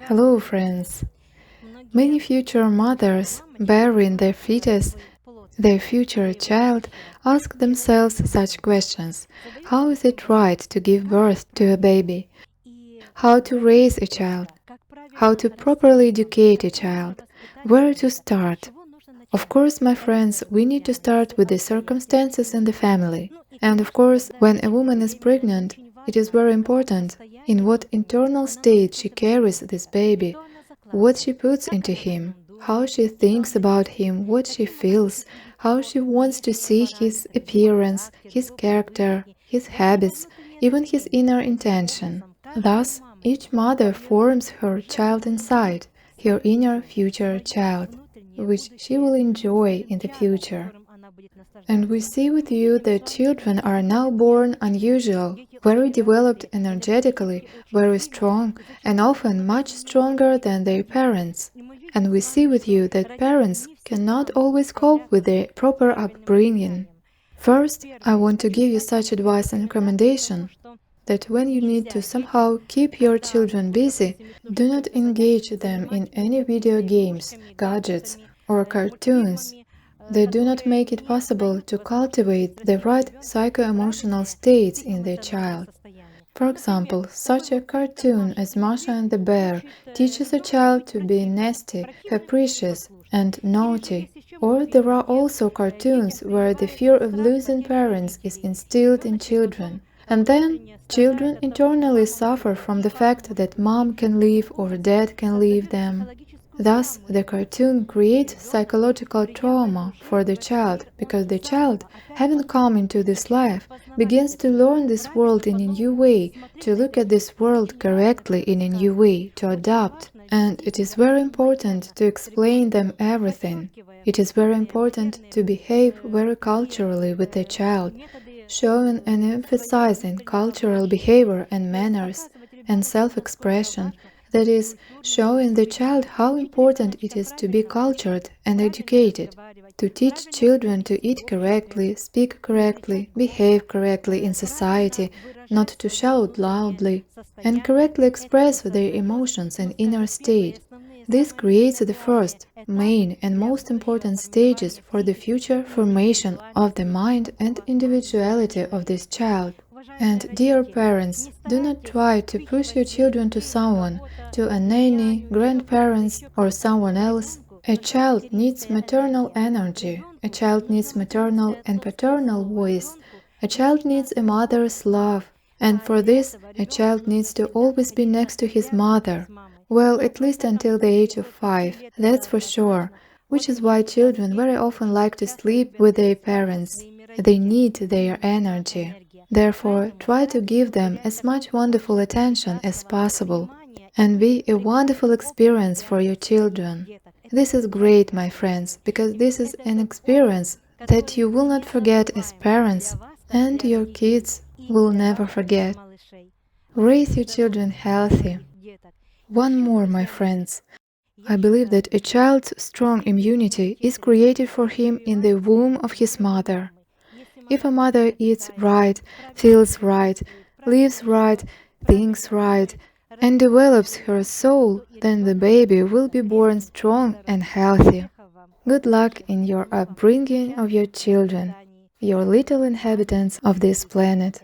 Hello, friends! Many future mothers bearing their fetus, their future child, ask themselves such questions. How is it right to give birth to a baby? How to raise a child? How to properly educate a child? Where to start? Of course, my friends, we need to start with the circumstances in the family. And of course, when a woman is pregnant, it is very important in what internal state she carries this baby, what she puts into him, how she thinks about him, what she feels, how she wants to see his appearance, his character, his habits, even his inner intention. Thus, each mother forms her child inside, her inner future child, which she will enjoy in the future. And we see with you that children are now born unusual, very developed energetically, very strong, and often much stronger than their parents. And we see with you that parents cannot always cope with their proper upbringing. First, I want to give you such advice and recommendation that when you need to somehow keep your children busy, do not engage them in any video games, gadgets, or cartoons. They do not make it possible to cultivate the right psycho-emotional states in their child. For example, such a cartoon as Masha and the Bear teaches a child to be nasty, capricious, and naughty. Or there are also cartoons where the fear of losing parents is instilled in children. And then children internally suffer from the fact that mom can leave or dad can leave them. Thus, the cartoon creates psychological trauma for the child, because the child, having come into this life, begins to learn this world in a new way, to look at this world correctly in a new way, to adapt. And it is very important to explain them everything. It is very important to behave very culturally with the child, showing and emphasizing cultural behavior and manners and self-expression, that is, showing the child how important it is to be cultured and educated, to teach children to eat correctly, speak correctly, behave correctly in society, not to shout loudly, and correctly express their emotions and inner state. This creates the first, main, and most important stages for the future formation of the mind and individuality of this child. And dear parents, do not try to push your children to someone, to a nanny, grandparents, or someone else. A child needs maternal energy, a child needs maternal and paternal voice, a child needs a mother's love, and for this, a child needs to always be next to his mother. Well, at least until the age of 5, that's for sure, which is why children very often like to sleep with their parents. They need their energy. Therefore, try to give them as much wonderful attention as possible and be a wonderful experience for your children. This is great, my friends, because this is an experience that you will not forget as parents, and your kids will never forget. Raise your children healthy. One more, my friends. I believe that a child's strong immunity is created for him in the womb of his mother. If a mother eats right, feels right, lives right, thinks right, and develops her soul, then the baby will be born strong and healthy. Good luck in your upbringing of your children, your little inhabitants of this planet.